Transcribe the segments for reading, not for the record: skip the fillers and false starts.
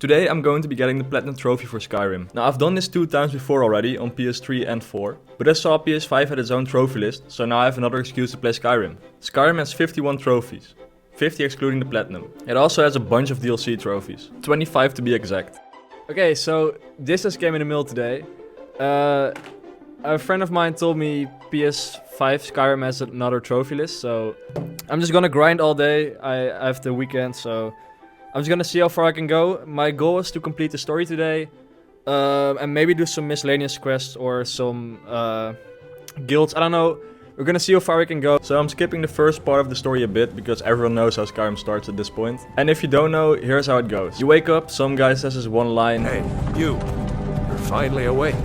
Today I'm going to be getting the Platinum Trophy for Skyrim. Now I've done this 2 times before already on PS3 and 4, but I saw PS5 had its own trophy list, so now I have another excuse to play Skyrim. Skyrim has 51 trophies, 50 excluding the Platinum. It also has a bunch of DLC trophies, 25 to be exact. Okay, so this just came in the mail today. A friend of mine told me PS5 Skyrim has another trophy list, so I'm just gonna grind all day. I have the weekend, so I'm just gonna see how far I can go. My goal is to complete the story today, and maybe do some miscellaneous quests or some guilds. I don't know. We're gonna see how far we can go. So I'm skipping the first part of the story a bit because everyone knows how Skyrim starts at this point. And if you don't know, here's how it goes. You wake up, some guy says this one line. Hey, you're finally awake.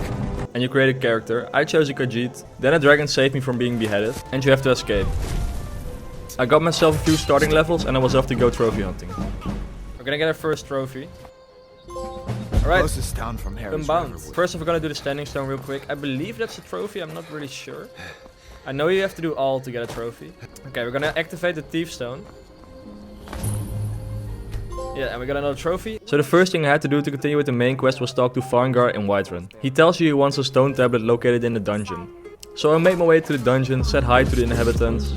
And you create a character. I chose a Khajiit. Then a dragon saved me from being beheaded. And you have to escape. I got myself a few starting levels and I was off to go trophy hunting. We're gonna get our first trophy. Alright, Closest town from here is Unbound. Brotherhood. First we're gonna do the standing stone real quick. I believe that's a trophy, I'm not really sure. I know you have to do all to get a trophy. Okay, we're gonna activate the thief stone. Yeah, and we got another trophy. So the first thing I had to do to continue with the main quest was talk to Farngar in Whiterun. He tells you he wants a stone tablet located in the dungeon. So I made my way to the dungeon, said hi to the inhabitants.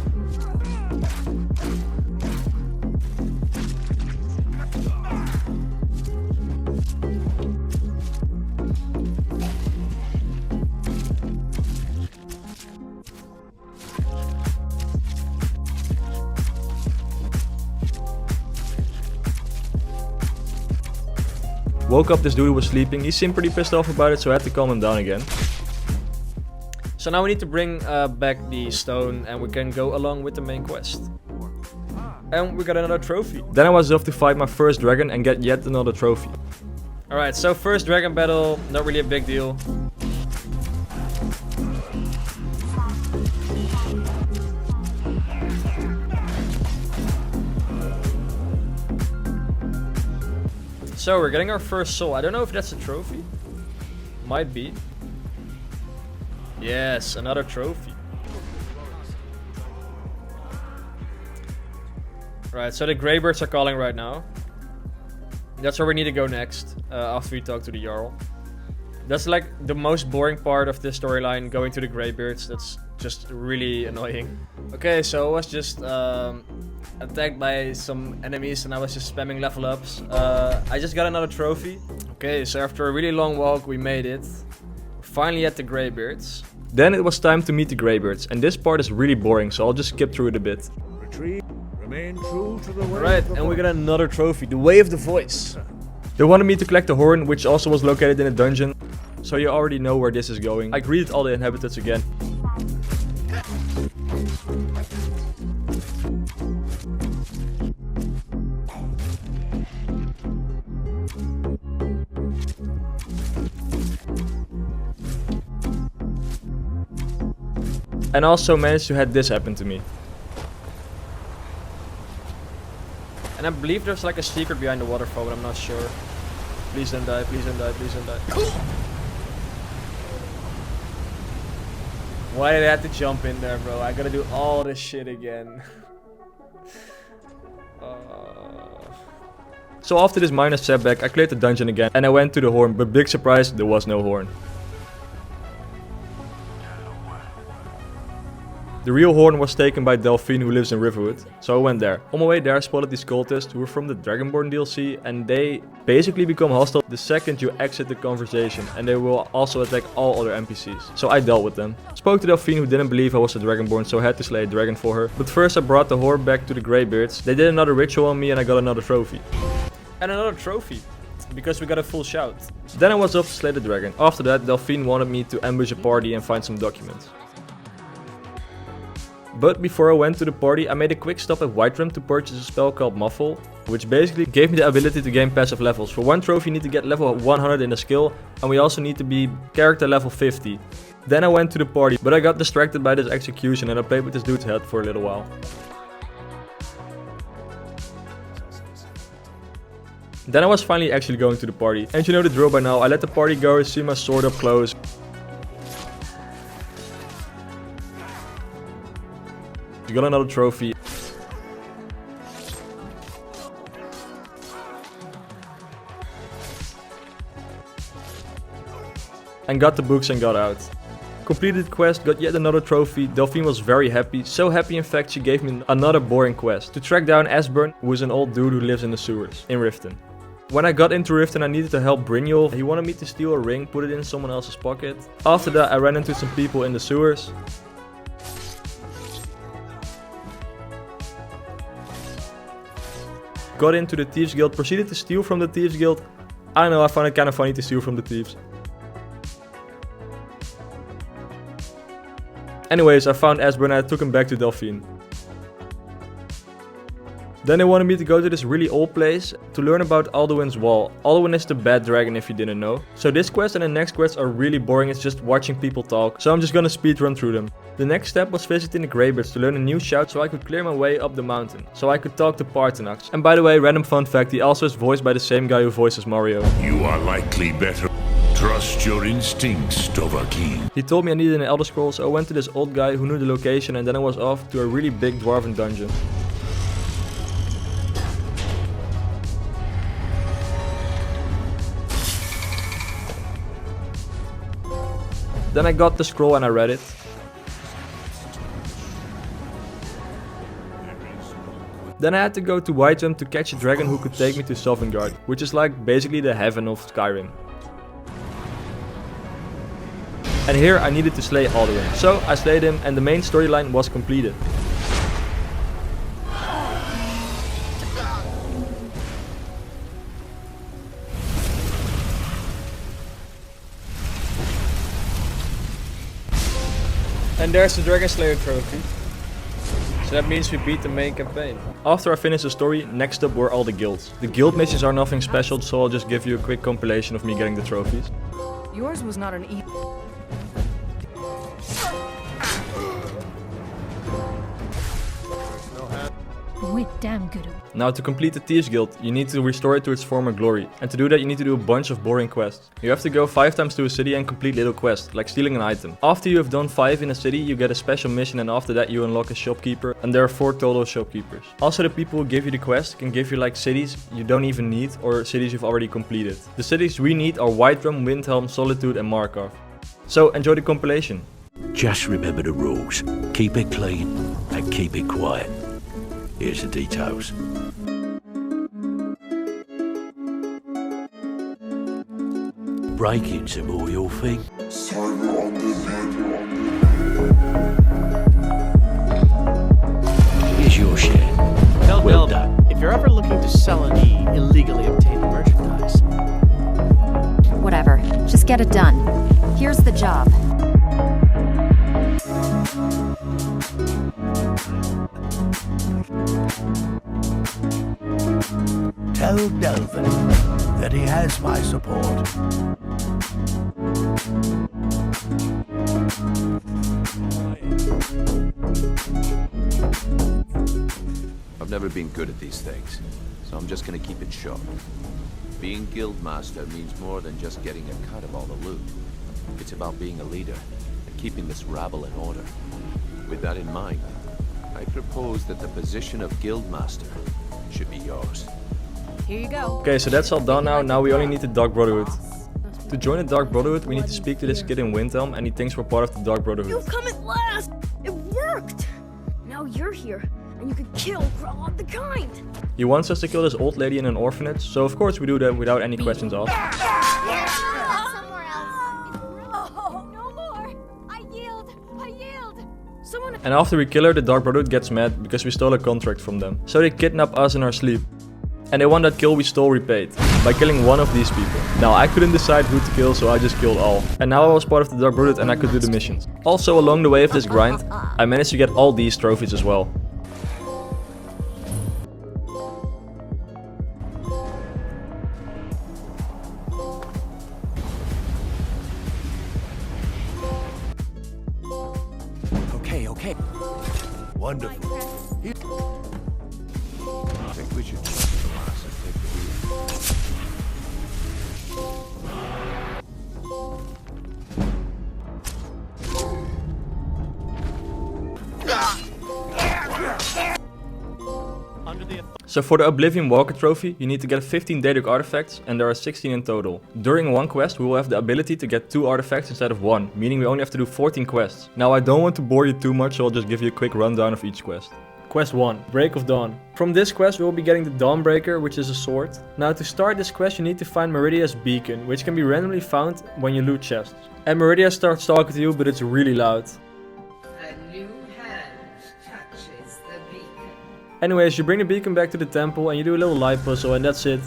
Woke up, this dude was sleeping. He seemed pretty pissed off about it, so I had to calm him down again. So now we need to bring back the stone and we can go along with the main quest. And we got another trophy. Then I was off to fight my first dragon and get yet another trophy. Alright, so first dragon battle, not really a big deal. So we're getting our first soul. I don't know if that's a trophy. Might be. Yes, another trophy. Right, so the Greybirds are calling right now. That's where we need to go next, after we talk to the Jarl. That's like the most boring part of this storyline, going to the Greybirds. That's just really annoying. Okay, so I was just attacked by some enemies and I was just spamming level ups. I just got another trophy. Okay, so after a really long walk we made it. Finally at the Greybirds. Then it was time to meet the Greybirds, and this part is really boring, so I'll just skip through it a bit. Retreat, remain true to the way. Right, and we got another trophy, the Way of the Voice. They wanted me to collect the horn, which also was located in a dungeon. So you already know where this is going. I greeted all the inhabitants again. And also managed to have this happen to me. And I believe there's like a secret behind the waterfall, but I'm not sure. Please don't die, please don't die, please don't die. Why did I have to jump in there, bro? I gotta do all this shit again. So after this minor setback, I cleared the dungeon again and I went to the horn, but big surprise, there was no horn. The real horn was taken by Delphine, who lives in Riverwood, so I went there. On my way there I spotted these cultists who were from the Dragonborn DLC, and they basically become hostile the second you exit the conversation, and they will also attack all other NPCs. So I dealt with them. Spoke to Delphine, who didn't believe I was a Dragonborn, so I had to slay a dragon for her. But first I brought the horn back to the Greybeards. They did another ritual on me and I got another trophy. And another trophy, because we got a full shout. Then I was off to slay the dragon. After that, Delphine wanted me to ambush a party and find some documents. But before I went to the party, I made a quick stop at Whiterun to purchase a spell called Muffle, which basically gave me the ability to gain passive levels. For one trophy you need to get level 100 in the skill, and we also need to be character level 50. Then I went to the party, but I got distracted by this execution and I played with this dude's head for a little while. Then I was finally actually going to the party, and you know the drill by now. I let the party go, see my sword up close. You got another trophy. and got the books and got out. Completed the quest, got yet another trophy. Delphine was very happy, so happy in fact she gave me another boring quest to track down Esbern, who is an old dude who lives in the sewers in Riften. When I got into Riften I needed to help Brynjolf. He wanted me to steal a ring, put it in someone else's pocket. After that I ran into some people in the sewers. Got into the Thieves Guild, proceeded to steal from the Thieves Guild. I know, I found it kind of funny to steal from the thieves. Anyways, I found Esbern and I took him back to Delphine. Then they wanted me to go to this really old place to learn about Alduin's Wall. Alduin is the bad dragon if you didn't know. So this quest and the next quest are really boring, it's just watching people talk. So I'm just gonna speedrun through them. The next step was visiting the Greybeards to learn a new shout so I could clear my way up the mountain. So I could talk to Parthenax. And by the way, random fun fact, he also is voiced by the same guy who voices Mario. You are likely better. Trust your instincts, Dovahkiin. He told me I needed an Elder Scroll, so I went to this old guy who knew the location and then I was off to a really big dwarven dungeon. Then I got the scroll and I read it. Then I had to go to Whiterun to catch a dragon who could take me to Sovngarde, which is like basically the heaven of Skyrim. And here I needed to slay Alduin, so I slayed him and the main storyline was completed. And there's the Dragon Slayer trophy. So that means we beat the main campaign. After I finished the story, next up were all the guilds. The guild missions are nothing special, so I'll just give you a quick compilation of me getting the trophies. Yours was not an easy. We're damn good. Now to complete the Thieves Guild, you need to restore it to its former glory. And to do that you need to do a bunch of boring quests. You have to go 5 times to a city and complete little quests, like stealing an item. After you have done 5 in a city, you get a special mission and after that you unlock a shopkeeper. And there are 4 total shopkeepers. Also the people who give you the quest can give you like cities you don't even need or cities you've already completed. The cities we need are Whiterun, Windhelm, Solitude and Markarth. So enjoy the compilation. Just remember the rules. Keep it clean and keep it quiet. Here's the details. Break-ins are all your thing. Here's your share. Well done. If you're ever looking to sell any illegally obtained merchandise. Whatever. Just get it done. Here's the job. Tell Delvin that he has my support. I've never been good at these things, so I'm just gonna keep it short. Being Guildmaster means more than just getting a cut of all the loot. It's about being a leader and keeping this rabble in order. With that in mind, I propose that the position of Guildmaster should be yours. Here you go. Okay, so that's all done now. Now we only need the Dark Brotherhood. To join the Dark Brotherhood, we need to speak to this kid in Windhelm and he thinks we're part of the Dark Brotherhood. You've come at last! It worked! Now you're here, and you could kill Grog the Kind! He wants us to kill this old lady in an orphanage, so of course we do that without any questions asked. Somewhere else. Oh, no more. I yield. Someone. And after we kill her, the Dark Brotherhood gets mad because we stole a contract from them. So they kidnap us in our sleep. And they want that kill we stole repaid, by killing one of these people. Now I couldn't decide who to kill, so I just killed all. And now I was part of the Dark Brotherhood and I could do the missions. Also along the way of this grind, I managed to get all these trophies as well. Okay. Wonderful. I think we should trust the boss and take the wheel. So for the Oblivion Walker trophy, you need to get 15 Daedric artifacts, and there are 16 in total. During one quest, we will have the ability to get 2 artifacts instead of 1, meaning we only have to do 14 quests. Now I don't want to bore you too much, so I'll just give you a quick rundown of each quest. Quest 1, Break of Dawn. From this quest we will be getting the Dawnbreaker, which is a sword. Now to start this quest you need to find Meridia's beacon, which can be randomly found when you loot chests. And Meridia starts talking to you, but it's really loud. A new hand touches the beacon. Anyways, you bring the beacon back to the temple and you do a little light puzzle and that's it.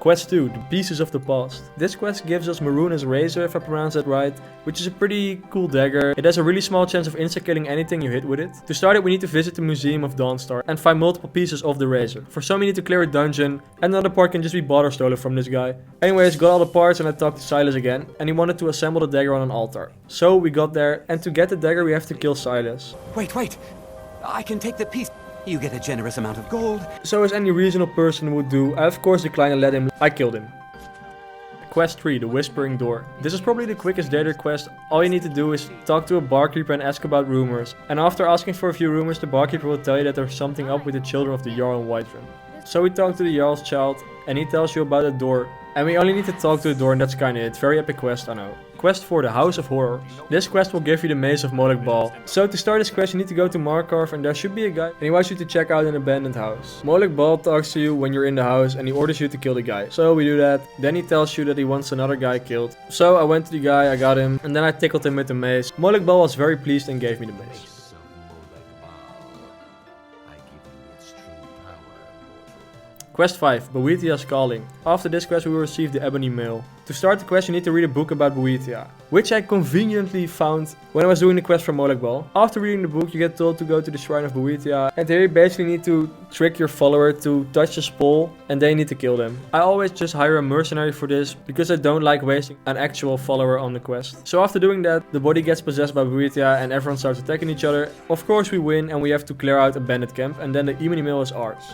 Quest 2, The Pieces of the Past. This quest gives us Maruna's Razor, if I pronounce that right, which is a pretty cool dagger. It has a really small chance of insta-killing anything you hit with it. To start it, we need to visit the Museum of Dawnstar and find multiple pieces of the razor. For some, you need to clear a dungeon, and another part can just be bought or stolen from this guy. Anyways, got all the parts and I talked to Silas again, and he wanted to assemble the dagger on an altar. So we got there, and to get the dagger we have to kill Silas. Wait, I can take the piece. You get a generous amount of gold. So as any reasonable person would do, I of course declined and let him. I killed him. Quest 3, The Whispering Door. This is probably the quickest Daedric quest. All you need to do is talk to a barkeeper and ask about rumors. And after asking for a few rumors, the barkeeper will tell you that there's something up with the children of the Jarl in Whiterun. So we talk to the Jarl's child, and he tells you about the door. And we only need to talk to the door and that's kinda it. Very epic quest, I know. Quest 4, The House of Horrors. This quest will give you the Maze of Molech Bal. So to start this quest you need to go to Markarth and there should be a guy and he wants you to check out an abandoned house. Molech Bal talks to you when you're in the house and he orders you to kill the guy. So we do that. Then he tells you that he wants another guy killed. So I went to the guy, I got him, and then I tickled him with the mace. Molech Bal was very pleased and gave me the mace. Quest 5, Boethia's Calling. After this quest we will receive the Ebony Mail. To start the quest you need to read a book about Boethia, which I conveniently found when I was doing the quest for Molech Bal. After reading the book you get told to go to the Shrine of Boethia, and there you basically need to trick your follower to touch a spool and they need to kill them. I always just hire a mercenary for this because I don't like wasting an actual follower on the quest. So after doing that, the body gets possessed by Boethia and everyone starts attacking each other. Of course we win and we have to clear out a bandit camp and then the Ebony Mail is ours.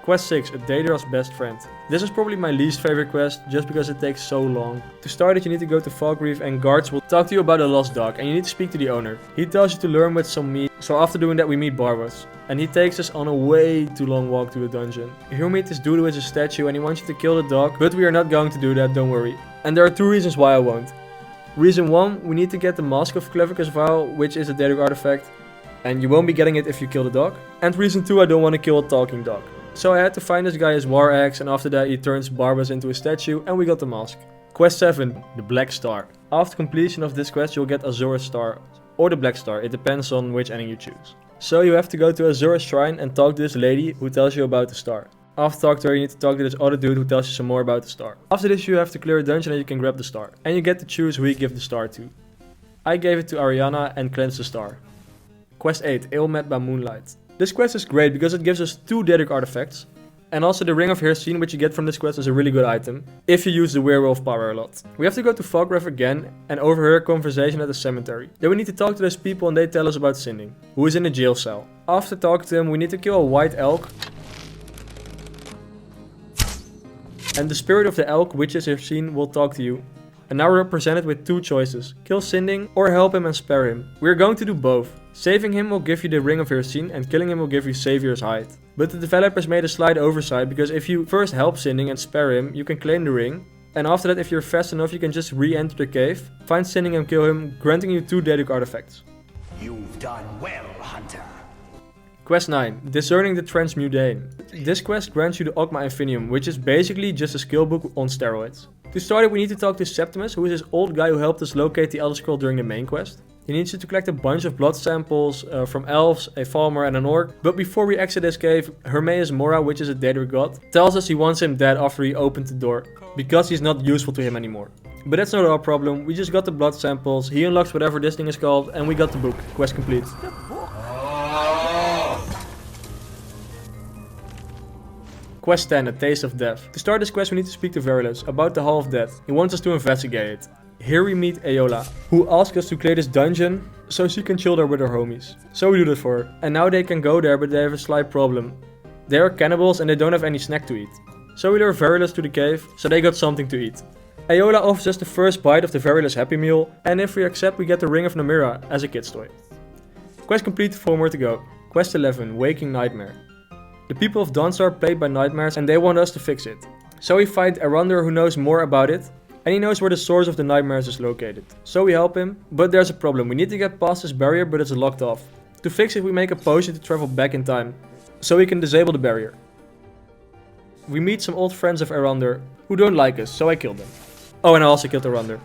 Quest 6, A Daedra's Best Friend. This is probably my least favorite quest, just because it takes so long. To start it you need to go to Falkreath and guards will talk to you about a lost dog and you need to speak to the owner. He tells you to lure him with some meat, so after doing that we meet Barbas. And he takes us on a way too long walk to the dungeon. Here we meet this dude who is a statue and he wants you to kill the dog, but we are not going to do that, don't worry. And there are 2 reasons why I won't. Reason 1, we need to get the Mask of Clevercus Vial, which is a Daedric artifact, and you won't be getting it if you kill the dog. And reason 2, I don't want to kill a talking dog. So I had to find this guy his war axe and after that he turns Barbas into a statue and we got the mask. Quest 7, The Black Star. After completion of this quest you'll get Azura's Star or the Black Star, it depends on which ending you choose. So you have to go to Azura's Shrine and talk to this lady who tells you about the star. After talking to her you need to talk to this other dude who tells you some more about the star. After this you have to clear a dungeon and you can grab the star. And you get to choose who you give the star to. I gave it to Ariana and cleansed the star. Quest 8, Ailmet by Moonlight. This quest is great because it gives us 2 Daedric artifacts, and also the Ring of Hircine which you get from this quest is a really good item, if you use the werewolf power a lot. We have to go to Falkreath again and overhear a conversation at the cemetery. Then we need to talk to those people and they tell us about Sinding, who is in a jail cell. After talking to him we need to kill a white elk. And the spirit of the elk, which is Hircine, will talk to you. And now we're represented with 2 choices, kill Sinding or help him and spare him. We're going to do both. Saving him will give you the Ring of Hircine and killing him will give you Savior's Hide. But the developers made a slight oversight because if you first help Sinding and spare him, you can claim the ring. And after that if you're fast enough you can just re-enter the cave, find Sinding and kill him, granting you 2 Daedric artifacts. You've done well, Hunter. Quest 9, Discerning the Transmudane. This quest grants you the Ogma Infinium, which is basically just a skill book on steroids. To start it we need to talk to Septimus, who is this old guy who helped us locate the Elder Scroll during the main quest. He needs you to collect a bunch of blood samples from elves, a farmer and an orc. But before we exit this cave, Hermaeus Mora, which is a Daedric god, tells us he wants him dead after he opened the door, because he's not useful to him anymore. But that's not our problem, we just got the blood samples, he unlocks whatever this thing is called, and we got the book. Quest complete. Quest 10, A Taste of Death. To start this quest we need to speak to Verilus about the Hall of Death. He wants us to investigate it. Here we meet Aeola, who asks us to clear this dungeon so she can chill there with her homies. So we do that for her. And now they can go there, but they have a slight problem. They are cannibals and they don't have any snack to eat. So we lure Verilus to the cave, so they got something to eat. Aeola offers us the first bite of the Verilus Happy Meal, and if we accept we get the Ring of Namira as a kid's toy. Quest complete, 4 more to go. Quest 11, Waking Nightmare. The people of Dawnstar are plagued by nightmares and they want us to fix it. So we find Erander who knows more about it, and he knows where the source of the nightmares is located. So we help him, but there's a problem. We need to get past this barrier, but it's locked off. To fix it, we make a potion to travel back in time, so we can disable the barrier. We meet some old friends of Erander who don't like us, so I kill them. Oh, and I also killed Erander.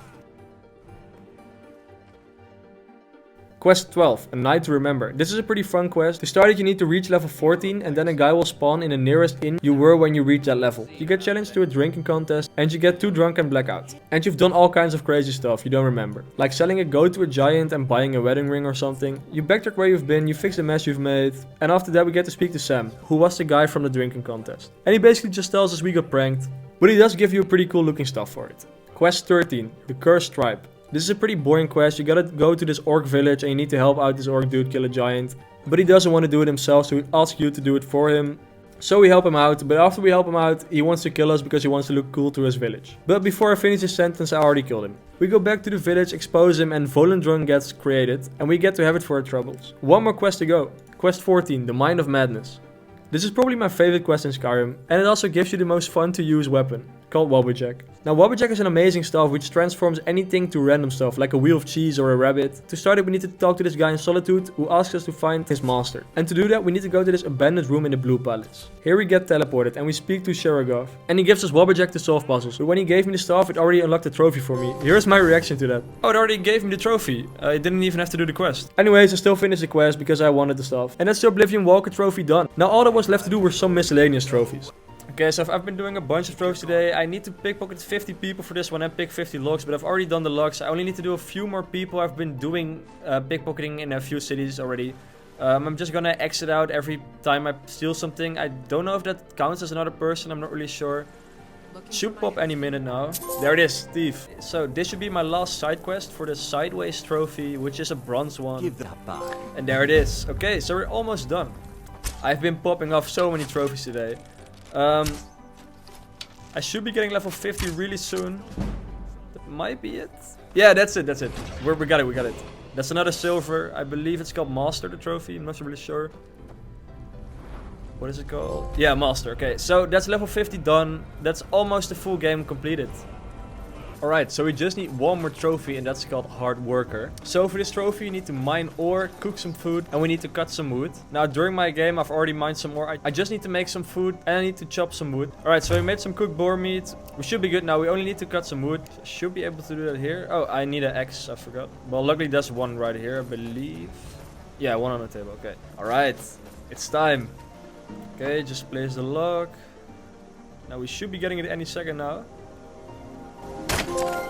Quest 12, A Night to Remember. This is a pretty fun quest. To start it, you need to reach level 14 and then a guy will spawn in the nearest inn you were when you reach that level. You get challenged to a drinking contest and you get too drunk and black out. And you've done all kinds of crazy stuff you don't remember. Like selling a goat to a giant and buying a wedding ring or something. You backtrack where you've been, you fix the mess you've made. And after that we get to speak to Sam, who was the guy from the drinking contest. And he basically just tells us we got pranked. But he does give you a pretty cool looking stuff for it. Quest 13, The Cursed Tribe. This is a pretty boring quest. You gotta go to this orc village and you need to help out this orc dude kill a giant. But he doesn't want to do it himself, so he asks you to do it for him. So we help him out, but after we help him out, he wants to kill us because he wants to look cool to his village. But before I finish his sentence, I already killed him. We go back to the village, expose him, and Volendrun gets created, and we get to have it for our troubles. One more quest to go. Quest 14, The Mind of Madness. This is probably my favorite quest in Skyrim, and it also gives you the most fun to use weapon, called Wobblejack. Now Wobblejack is an amazing stuff which transforms anything to random stuff, like a wheel of cheese or a rabbit. To start it, we need to talk to this guy in Solitude, who asks us to find his master. And to do that, we need to go to this abandoned room in the Blue Palace. Here we get teleported and we speak to Sheragov. And he gives us Wobblejack to solve puzzles. But when he gave me the stuff, it already unlocked the trophy for me. Here's my reaction to that. Oh, it already gave me the trophy. I didn't even have to do the quest. Anyways, I still finished the quest because I wanted the stuff. And that's the Oblivion Walker trophy done. Now all that was left to do were some miscellaneous trophies. Okay, so I've been doing a bunch of trophies today. I need to pickpocket 50 people for this one and pick 50 logs, but I've already done the logs. I only need to do a few more people. I've been doing pickpocketing in a few cities already. I'm just gonna exit out every time I steal something. I don't know if that counts as another person. I'm not really sure. Should pop any minute now. There it is, thief. So this should be my last side quest for the Sideways trophy, which is a bronze one. Give that back. And there it is. Okay, so we're almost done. I've been popping off so many trophies today. I should be getting level 50 really soon. That might be it. Yeah, that's it, that's it. We got it. That's another silver. I believe it's called Master, the trophy. I'm not really sure. What is it called? Yeah, Master. Okay, so that's level 50 done. That's almost the full game completed. Alright, so we just need one more trophy and that's called Hard Worker. So for this trophy you need to mine ore, cook some food, and we need to cut some wood. Now during my game I've already mined some ore. I just need to make some food and I need to chop some wood. Alright, so we made some cooked boar meat. We should be good now. We only need to cut some wood. Should be able to do that here. Oh, I need an axe. I forgot. Well, luckily there's one right here, I believe. Yeah, one on the table. Okay. Alright, it's time. Okay, just place the log. Now we should be getting it any second now.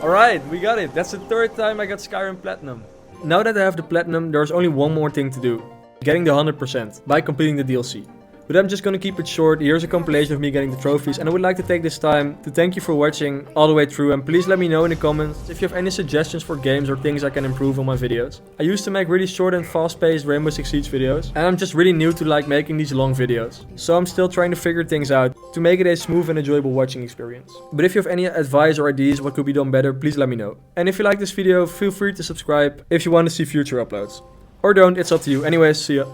Alright, we got it. That's the third time I got Skyrim Platinum. Now that I have the Platinum, there's only one more thing to do. Getting the 100% by completing the DLC. But I'm just gonna keep it short. Here's a compilation of me getting the trophies, and I would like to take this time to thank you for watching all the way through, and please let me know in the comments if you have any suggestions for games or things I can improve on my videos. I used to make really short and fast-paced Rainbow Six Siege videos, and I'm just really new to like making these long videos. So I'm still trying to figure things out to make it a smooth and enjoyable watching experience. But if you have any advice or ideas what could be done better, please let me know. And if you like this video, feel free to subscribe if you want to see future uploads. Or don't, it's up to you. Anyways, see ya.